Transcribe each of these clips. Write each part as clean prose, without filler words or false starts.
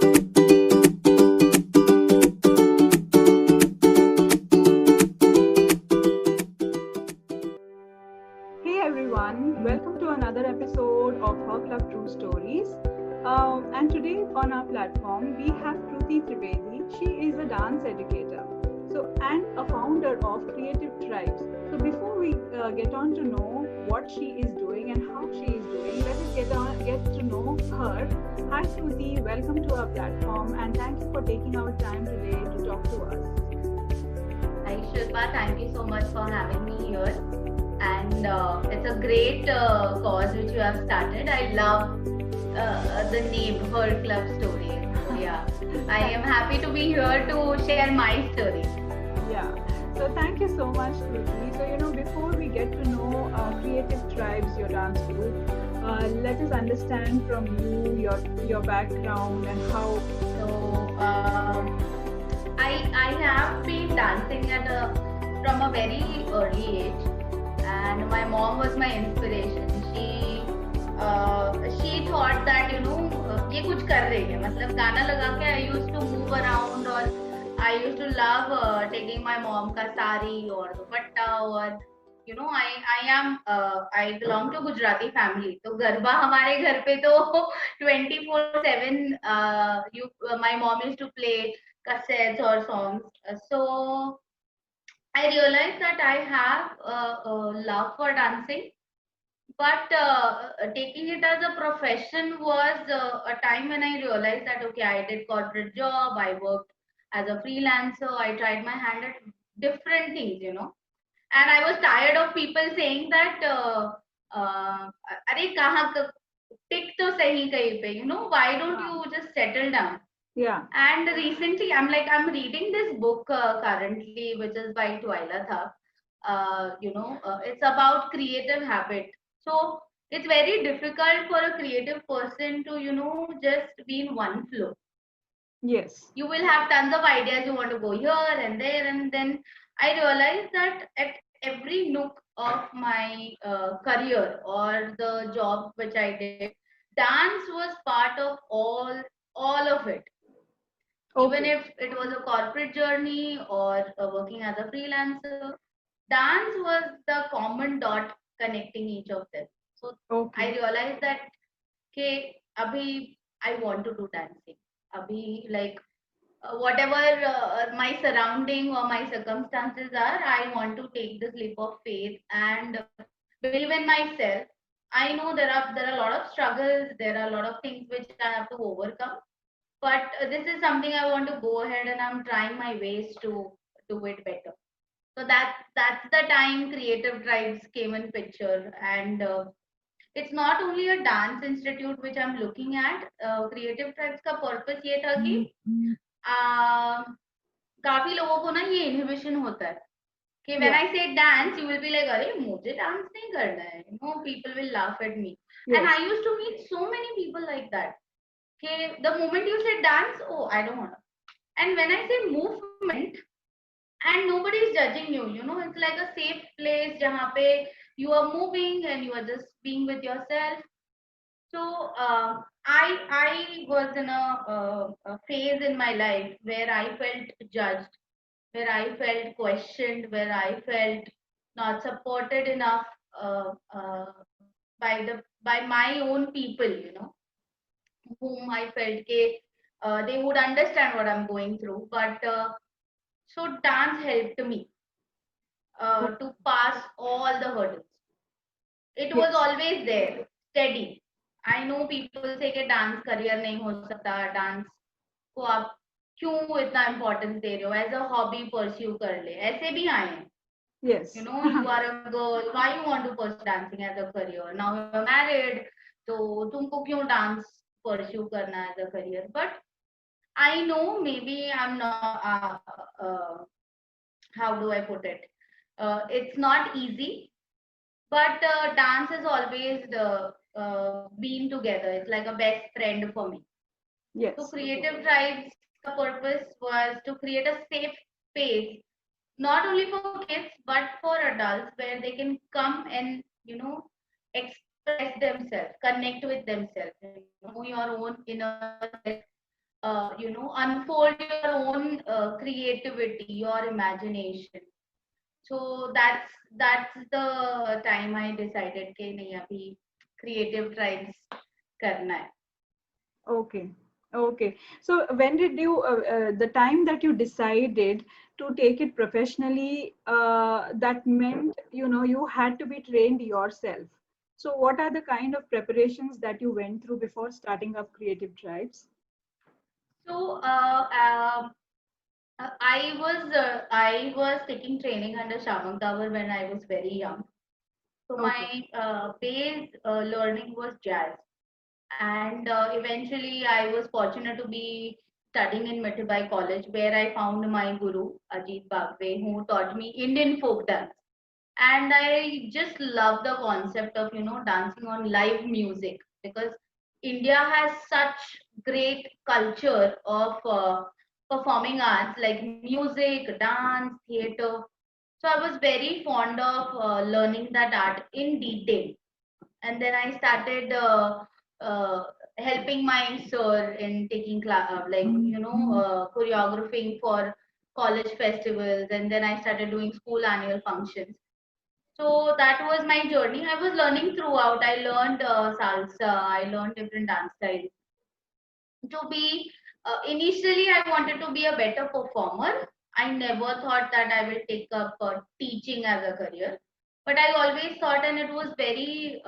Hey everyone, welcome to another episode of Her Club True Stories. And today on our platform we have Kruti Trivedi. She is a dance educator, and a founder of Creative Tribes. So before we get on to know what she is doing and how she is doing, let us get to know her. Hi Kruti, welcome to our platform, and thank you for taking our time today to talk to us. Hi Shilpa, thank you so much for having me here. And it's a great cause which you have started. I love the name Her Club Stories. So yeah, I am happy to be here to share my story. Yeah. So thank you so much, Kruti. So before we get to know Creative Tribes, your dance group, let us understand from you your background and how. So I have been dancing from a very early age, and my mom was my inspiration. She thought that ये कुछ कर रही है, मतलब गाना लगा के I used to move around, और I used to love taking my mom का साड़ी और दुपट्टा, और I belong to Gujarati family, तो गरबा हमारे घर पे तो 24/7 my mom used to play cassettes or songs. So I realized that I have a love for dancing, but taking it as a profession was a time when I realized that okay, I did corporate job, I worked as a freelancer, I tried my hand at different things, and I was tired of people saying that अरे कहाँ टिक तो सही कहीं पे, why don't you just settle down? Yeah. And recently, I'm reading this book currently, which is by Twyla Thap. It's about creative habit. So it's very difficult for a creative person to, just be in one flow. Yes. You will have tons of ideas. You want to go here and there, and then I realized that at every nook of my career or the job which I did, dance was part of all of it. Even Okay. if it was a corporate journey or working as a freelancer, dance was the common dot connecting each of them. So I Okay. realized that okay, abhi I want to do dancing. Abhi, like whatever my surrounding or my circumstances are, I want to take this leap of faith and believe in myself. I know there are a lot of struggles, there are a lot of things which I have to overcome, but this is something I want to go ahead, and I'm trying my ways to do it better. So that's the time Creative Tribes came in picture, and it's not only a dance institute which I'm looking at. Creative Tribes का purpose ये था कि uh, काफी लोगों को ना ये inhibition होता है कि when Yeah. I say dance, you will be like, अरे मुझे dance नहीं करना है, people will laugh at me. And Yes. I used to meet so many people like that. Okay, the moment you say dance, oh, I don't want to. And when I say movement, and nobody is judging you, it's like a safe place jahan pe you are moving and you are just being with yourself. So I was in a phase in my life where I felt judged, where I felt questioned, where I felt not supported enough by my own people, whom I felt they would understand what I'm going through. But so dance helped me to pass all the hurdles. It was Yes. always there, steady. I know people say कि dance career नहीं हो सकता, dance को आप क्यों इतना importance दे रहे हो, as a hobby pursue कर ले, ऐसे भी आए हैं. Yes. You are a girl, why you want to pursue dancing as a career? Now you're married, तो तुमको क्यों dance pursue करना as a career? But I know maybe I'm not. How do I put it? It's not easy, but dance has always been together. It's like a best friend for me. So Yes. Creative Tribes' purpose was to create a safe space, not only for kids but for adults, where they can come and express themselves, connect with themselves, know your own inner self, unfold your own creativity, your imagination. So that's the time I decided कि नहीं अभी creative tribes करना है. Okay. Okay. So when did you, the time that you decided to take it professionally, that meant, you had to be trained yourself. So what are the kind of preparations that you went through before starting up Creative Tribes? So I was taking training under Shamang Tower when I was very young. So Okay. my base learning was jazz, and eventually I was fortunate to be studying in Mithibai College, where I found my guru Ajit Bagwe, who taught me Indian folk dance. And I just love the concept of dancing on live music, because India has such great culture of performing arts like music, dance, theater. So I was very fond of learning that art in detail. And then I started uh, helping my sir in taking class, choreographing for college festivals, and then I started doing school annual functions. So that was my journey. I was learning throughout. I learned salsa. I learned different dance styles. To be initially, I wanted to be a better performer. I never thought that I will take up teaching as a career, but I always thought, and it was very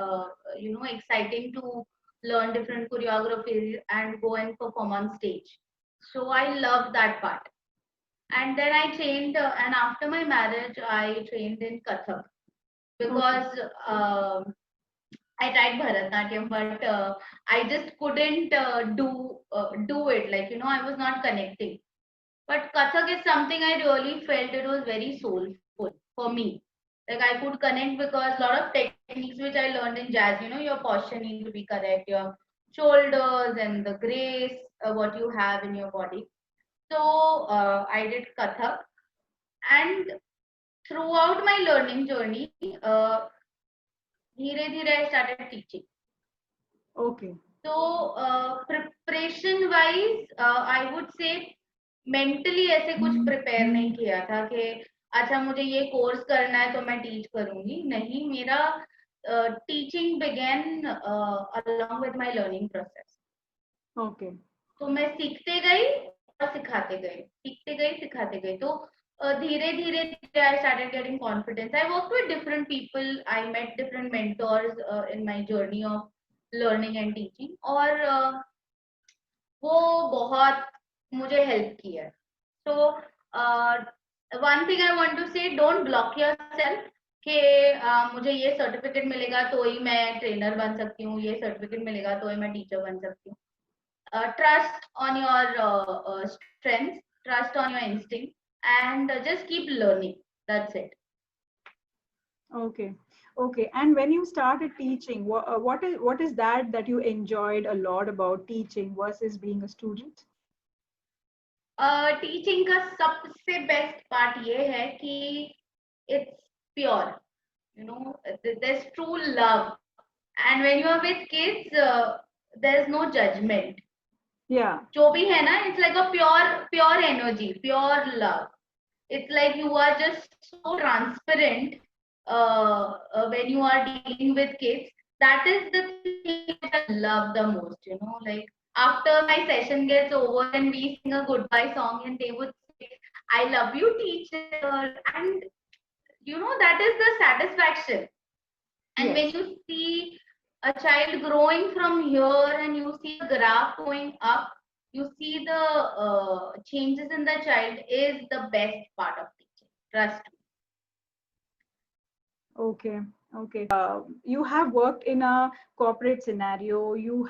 exciting to learn different choreographies and go and perform on stage. So I love that part. And then I trained, and after my marriage, I trained in Kathak, Okay. because I tried Bharatanatyam, but I just couldn't do it. Like I was not connecting. But Kathak is something I really felt it was very soulful for me. Like I could connect because a lot of techniques which I learned in jazz, your posture needs to be correct, your shoulders and the grace, what you have in your body. So I did Kathak, and throughout my learning journey, धीरे धीरे I started teaching. Okay. So preparation wise, I would say mentally ऐसे कुछ prepare नहीं किया था कि अच्छा मुझे ये कोर्स करना है तो मैं टीच करूंगी. नहीं, मेरा teaching began along with my learning process. Okay. तो मैं सीखते गई और सिखाते गए, सीखते गई सिखाते गए. तो धीरे धीरे धीरे I started getting confidence. I worked with different people. I met different mentors in my journey of learning and teaching, और वो बहुत मुझे हेल्प किया. So one thing I want to say, don't block yourself कि मुझे ये certificate मिलेगा तो ही मैं ट्रेनर बन सकती हूँ, ये सर्टिफिकेट मिलेगा तो ही मैं टीचर बन सकती हूँ. Trust on your strengths, trust on your instinct, and just keep learning. That's it. Okay. Okay. And when you started teaching, what is that you enjoyed a lot about teaching versus being a student? Teaching का सबसे best part ये है कि it's pure, there's true love, and when you are with kids, there's no judgment. Yeah. जो भी है ना, it's like a pure energy, pure love. It's like you are just so transparent when you are dealing with kids. That is the thing which I love the most. Like after my session gets over and we sing a goodbye song, and they would say, "I love you, teacher," and that is the satisfaction. And when Yes. you see a child growing from here and you see the graph going up, you see the changes in the child, is the best part of teaching. Trust me. Okay. Okay. You have worked in a corporate scenario. You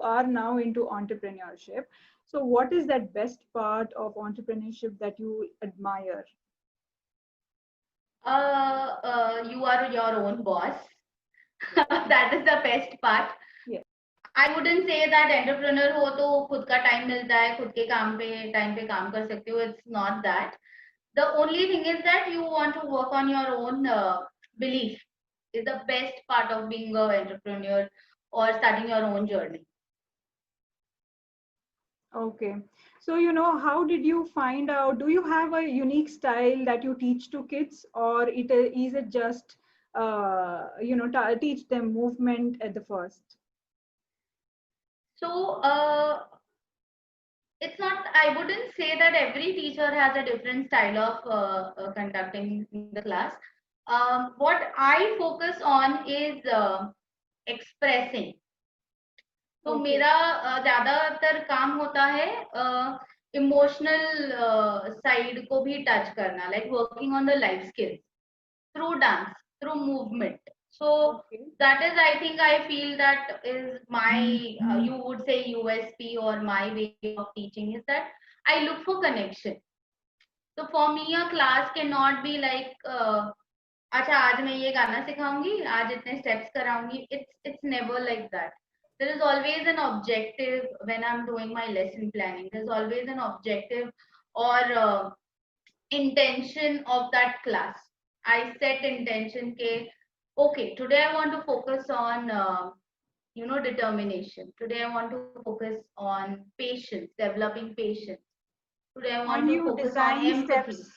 are now into entrepreneurship. So what is that best part of entrepreneurship that you admire? You are your own boss. That is the best part. Yes. I wouldn't say that entrepreneur हो तो खुद का time मिलता है, खुद के काम पे टाइम पे काम कर सकते हो. It's not that. The only thing is that you want to work on your own belief. Is the best part of being an entrepreneur or starting your own journey. Okay. So, how did you find out? Do you have a unique style that you teach to kids, or is it just, teach them movement at the first? So it's not, I wouldn't say that every teacher has a different style of conducting the class. What I focus on is expressing. तो Okay. मेरा ज्यादातर काम होता है emotional side को भी touch करना, like working on the life skills through dance, through movement. So Okay. that is, I think, I feel that is my, you would say USP, or my way of teaching is that I look for connection. So for me, a class cannot be like, अच्छा आज मैं ये गाना सिखाऊंगी, आज इतने steps कराऊंगी. It's never like that. There is always an objective when I'm doing my lesson planning. There's always an objective or intention of that class. I set intention ke, okay, today I want to focus on determination. Today I want to focus on patience, developing patience. Today I want And to you focus on design empathy. steps,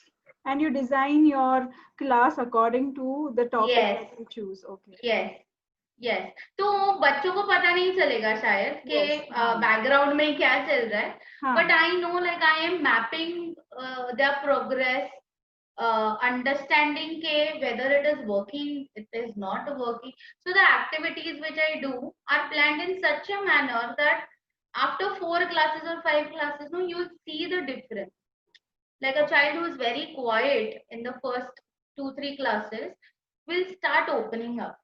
and you design your class according to the topic Yes, that you choose. Okay. yes, yes. तो बच्चों को पता नहीं चलेगा शायद कि Yes. Background में क्या चल रहा है, हाँ. but I know, like, I am mapping their progress, understanding whether it is working, it is not working. So the activities which I do are planned in such a manner that after 4 classes or 5 classes, no, you will see the difference. Like a child who is very quiet in the first 2 3 classes will start opening up.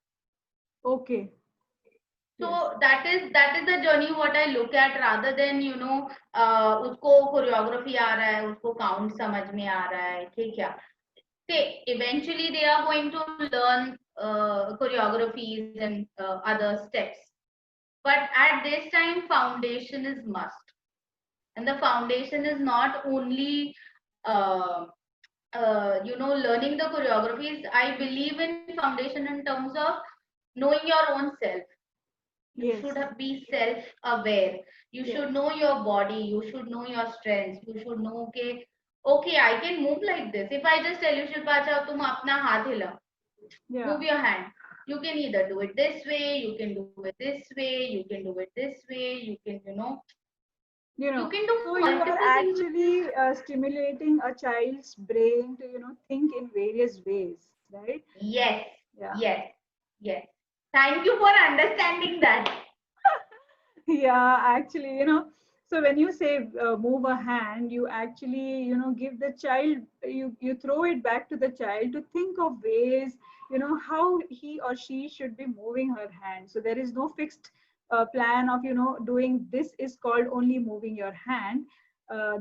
Okay. So Yes. that is the journey what I look at, rather than उसको choreography आ रहा है, उसको count समझ में आ रहा है कि क्या. Eventually they are going to learn choreographies and other steps, but at this time foundation is must, and the foundation is not only uh, learning the choreographies. I believe in foundation in terms of knowing your own self. You Yes. should be self aware. You Yes. should know your body. You should know your strengths. You should know, okay, I can move like this. If I just tell you, Shilpa, acha tum apna haath hila, Yeah. move your hand. You can either do it this way, you can do it this way, you can do it this way, you can, you can do So you are multiple things. actually stimulating a child's brain to, think in various ways, right? Yes, Yeah. yes, yes. Thank you for understanding that. Yeah, actually, so when you say move a hand, you actually, give the child, you throw it back to the child to think of ways, how he or she should be moving her hand. So there is no fixed plan of, doing this is called only moving your hand.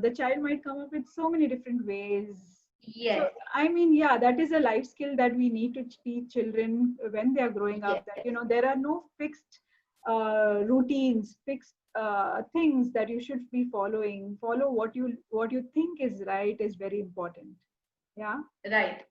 The child might come up with so many different ways. So, Yes, I mean, yeah, that is a life skill that we need to teach children when they are growing up, yes, that, there are no fixed routines, fixed things that you should be following. Follow what you think is right is very important. Yeah. right.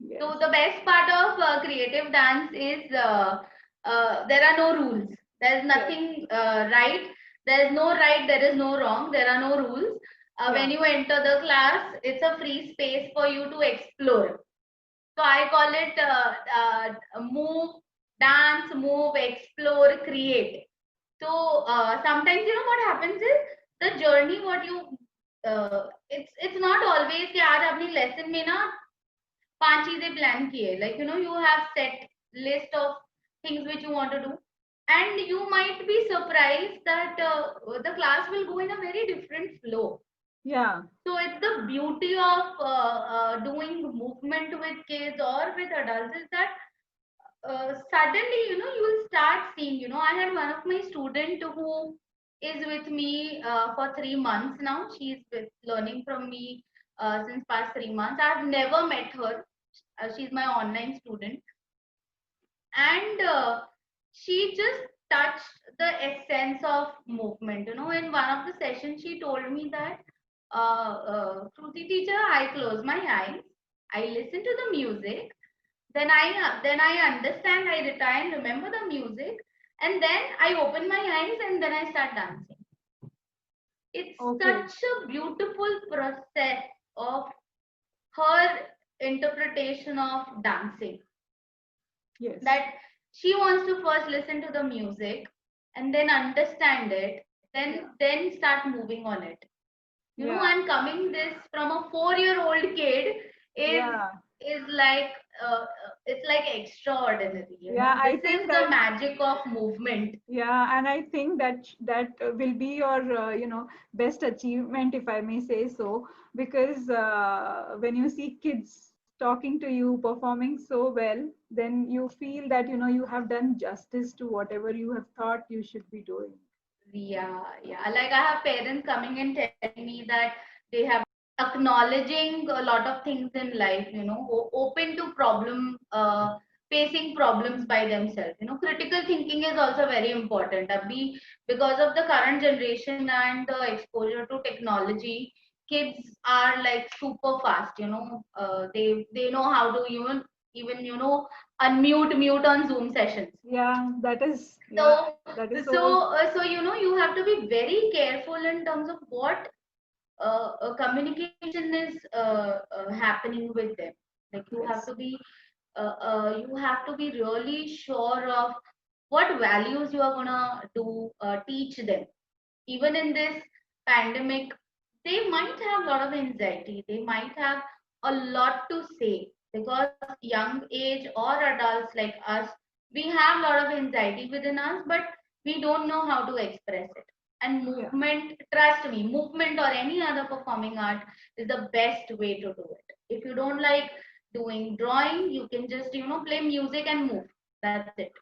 Yes. So the best part of creative dance is there are no rules. There is Yes. nothing right. There is no right. There is no wrong. There are no rules. Yeah. When you enter the class, it's a free space for you to explore. So I call it move, dance, move, explore, create. So sometimes, what happens is the journey what you it's not always कि आज अपनी lesson में ना 5 चीजें plan किए, like you have set list of things which you want to do, and you might be surprised that the class will go in a very different flow. Yeah. So it's the beauty of doing movement with kids or with adults is that suddenly you will start seeing. I had one of my student who is with me for 3 months now. She's learning from me since past 3 months. I've never met her. She's my online student, and she just touched the essence of movement. In one of the sessions she told me that, Shruti teacher, I close my eyes, I listen to the music, then I understand, I retire and remember the music, and then I open my eyes and then I start dancing. It's Okay. such a beautiful process of her interpretation of dancing, Yes. that she wants to first listen to the music and then understand it, Yeah. then start moving on it. Yeah. And coming this from a 4-year-old kid is Yeah. is like it's like extraordinary. Yeah. I This think is the that. magic of movement. Yeah, and I think that will be your best achievement, if I may say so, because when you see kids talking to you, performing so well, then you feel that you have done justice to whatever you have thought you should be doing. Yeah, yeah. Like I have parents coming and telling me that they have acknowledging a lot of things in life, open to facing problems by themselves. Critical thinking is also very important. Abhi, because of the current generation and the exposure to technology, kids are like super fast. They know how to even unmute mute on Zoom sessions. Yeah, that is, yeah, So, that is so. so you have to be very careful in terms of what communication is happening with them. Like Yes. you have to be really sure of what values you are gonna teach them. Even in this pandemic, they might have a lot of anxiety. They might have a lot to say because young age or adults like us, we have a lot of anxiety within us, but we don't know how to express it. And Yeah. movement, trust me, movement or any other performing art is the best way to do it. If you don't like doing drawing, you can just play music and move. That's it,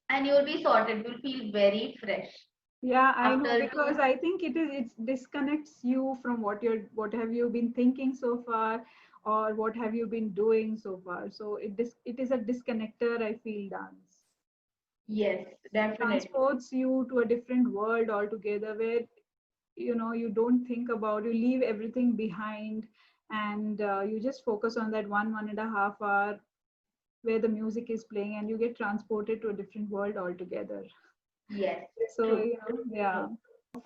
and you'll be sorted. You'll feel very fresh Yeah, I know, after because I think it disconnects you from what have you been thinking so far, or what have you been doing so far. So it is a disconnector, I feel, dance. Yes, It definitely. transports you to a different world altogether, where you don't think about, you leave everything behind, and you just focus on that 1.5 hour where the music is playing, and you get transported to a different world altogether. Yes, So true, yeah, true.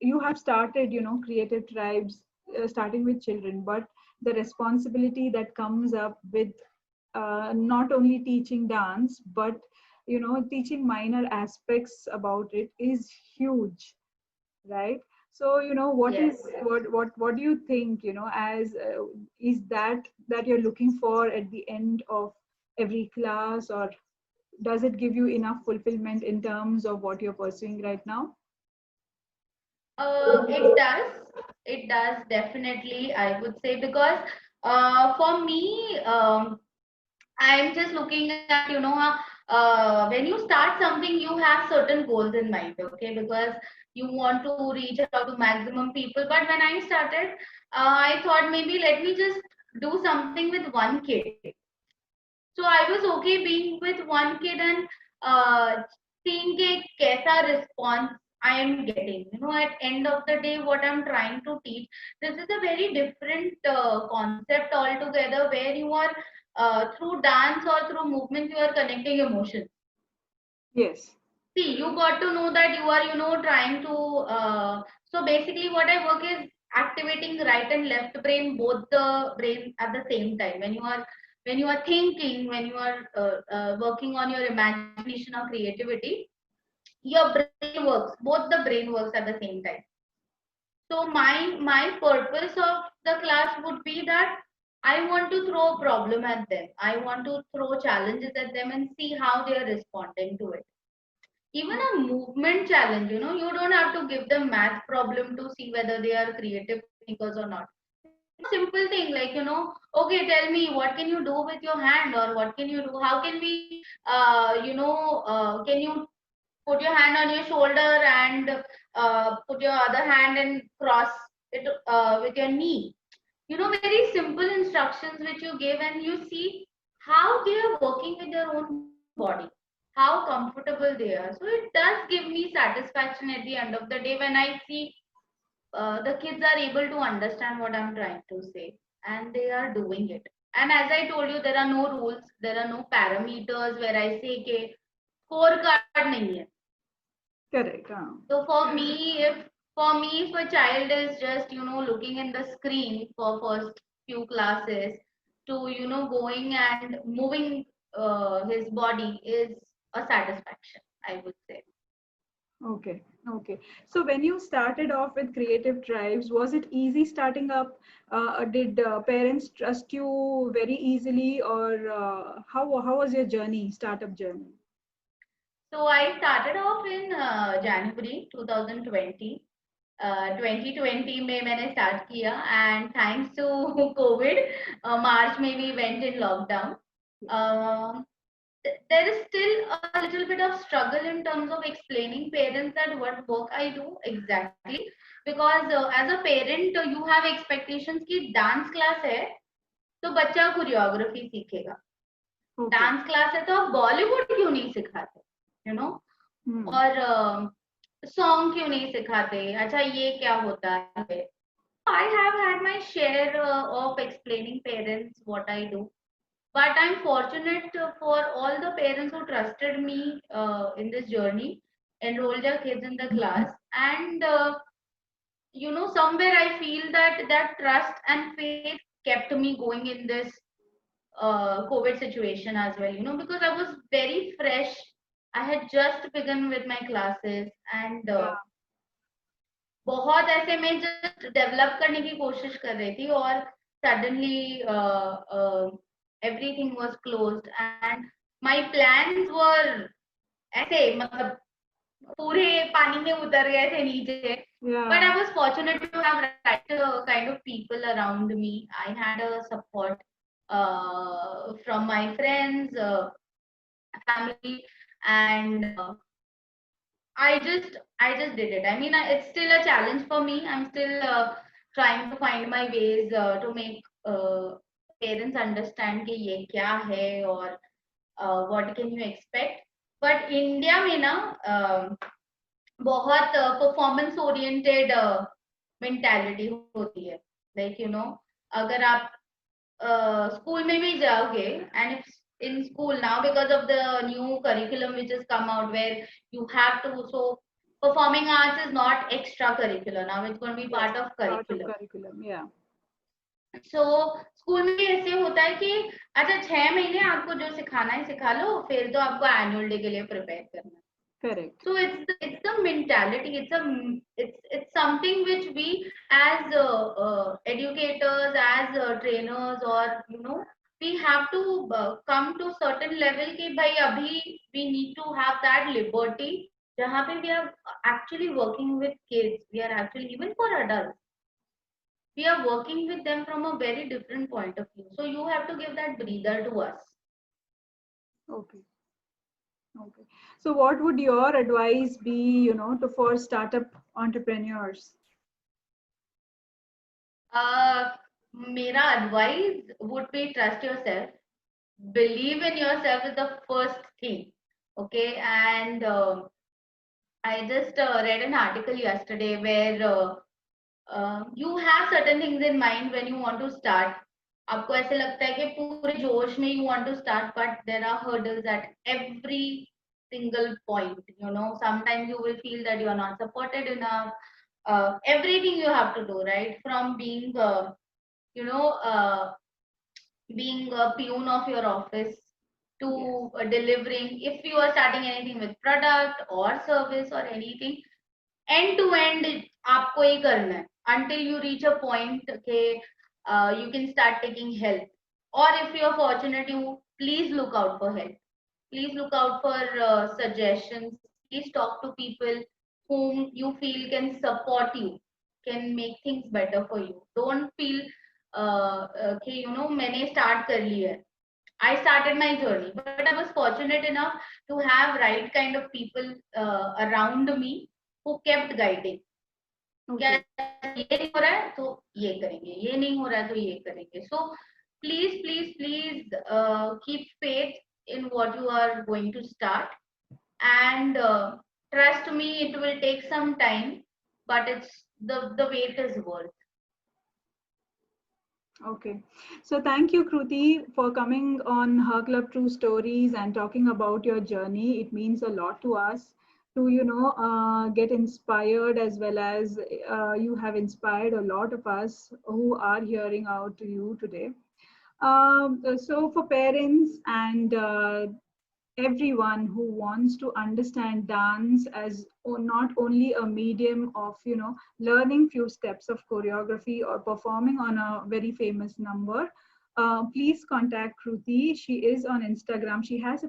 you have started creative tribes, starting with children, but the responsibility that comes up with not only teaching dance, but teaching minor aspects about it is huge, right? So what Yes. is what do you think, as is that you're looking for at the end of every class, or does it give you enough fulfillment in terms of what you're pursuing right now? It does. It does definitely, I would say, because for me, I'm just looking at, when you start something, you have certain goals in mind, okay? Because you want to reach out to maximum people. But when I started, I thought maybe let me just do something with one kid. So I was okay being with one kid and seeing a kaisa response I am getting. At end of the day, what I'm trying to teach, this is a very different concept altogether, where you are through dance or through movement, you are connecting emotions. Yes. See, you got to know that you are, trying to. So basically, what I work is activating right and left brain, both the brain at the same time. When you are thinking, when you are working on your imagination or creativity, your brain works. Both the brain works at the same time. So my purpose of the class would be that I want to throw a problem at them. I want to throw challenges at them and see how they are responding to it. Even a movement challenge, you don't have to give them math problem to see whether they are creative thinkers or not. Simple thing like, okay, tell me what can you do with your hand, or what can you do, how can we can you put your hand on your shoulder and put your other hand and cross it with your knee. Very simple instructions which you give, and you see how they are working with their own body, how comfortable they are. So it does give me satisfaction at the end of the day when I see the kids are able to understand what I'm trying to say, and they are doing it. And as I told you, there are no rules, there are no parameters where I say ke scorecard nahi hai. Correct. So for me, if For me, if a child is just, looking in the screen for first few classes to, going and moving his body is a satisfaction, I would say. Okay, okay. So when you started off with Creative Tribes, was it easy starting up? Did parents trust you very easily, or how was your journey, startup journey? So I started off in January 2020. 2020 में मैंने start किया, and thanks to COVID, March में we went in lockdown. Um, there is still a little bit of struggle in terms of explaining parents that what work I do exactly, because as a parent you have expectations कि dance class है तो बच्चा choreography सीखेगा, Okay. Dance class है तो आप बॉलीवुड क्यों नहीं सिखाते, यू नो, Hmm. और सॉन्ग क्यों नहीं सिखाते, अच्छा ये क्या होता है. I have had my share of explaining parents what I do, but I'm fortunate for all the parents who trusted me in this journey, enrolled their kids in the class, and somewhere I feel that that trust and faith kept me going in this COVID situation as well, because I was very fresh. I had just begun with my classes, and Yeah. बहुत ऐसे में just develop करने की कोशिश कर रही थी, और suddenly everything was closed and my plans were ऐसे, मतलब पूरे पानी में उतर गए थे नीचे. But Yeah. I was fortunate to have right kind of people around me. I had a support from my friends, family, and I just did it. I mean, it's still a challenge for me. I'm still trying to find my ways to make parents understand कि ये क्या है, और what can you expect. But India में ना बहुत performance oriented mentality होती है. लाइक अगर आप स्कूल में भी जाओगे, and if in school now, because of the new curriculum which has come out, where you have to, so performing arts is not extracurricular now, it's going to be Yes. part of Part of curriculum. curriculum. Yeah. So school में ऐसे होता है कि अच्छा 6 महीने आपको जो सिखाना है सिखा लो, फिर तो आपको एनुअल डे के लिए प्रिपेयर करना है. Correct. So it's the mentality. It's something which we as educators, as trainers, or we have to come to certain level कि भाई अभी we need to have that liberty, जहाँ पे we are actually working with kids. We are actually, even for adults, we are working with them from a very different point of view. So you have to give that breather to us. Okay. Okay. So what would your advice be, to for startup entrepreneurs? मेरा advice would be trust yourself. Believe in yourself is the first thing. Okay, and I just read an article yesterday where you have certain things in mind when you want to start. आपको ऐसे लगता है कि पूरे जोश में you want to start, but there are hurdles at every single point. Sometimes you will feel that you are not supported enough. Everything you have to do, right? From being, you know, uh, being a peon of your office to Yes. delivering, if you are starting anything with product or service or anything, end to end आपको ही करना है until you reach a point okay, you can start taking help, or if you are fortunate, you please look out for help, please look out for suggestions, please talk to people whom you feel can support you, can make things better for you. Don't feel कि मैंने start कर ली है. I started my journey, but I was fortunate enough to have right kind of people around me who kept guiding. क्या Okay. ये नहीं हो रहा है तो ये करेंगे, ये नहीं हो रहा है तो ये करेंगे. So please, please, please keep faith in what you are going to start, and trust me, it will take some time, but it's the wait is worth. Okay. So thank you, Kruti, for coming on Her Club True Stories and talking about your journey. It means a lot to us. to get inspired, as well as you have inspired a lot of us who are hearing out to you today. So for parents and everyone who wants to understand dance as not only a medium of learning few steps of choreography or performing on a very famous number, please contact Kruti. She is on Instagram. She has a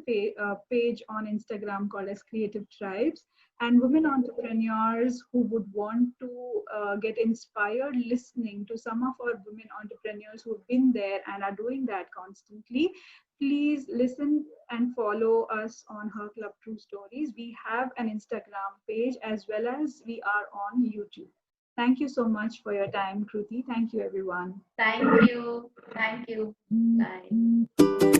page on Instagram called as Creative Tribes. And women entrepreneurs who would want to get inspired listening to some of our women entrepreneurs who have been there and are doing that constantly, please listen and follow us on Her Club True Stories. We have an Instagram page as well as we are on YouTube. Thank you so much for your time, Kruti. Thank you, everyone. Thank you. Thank you. Bye.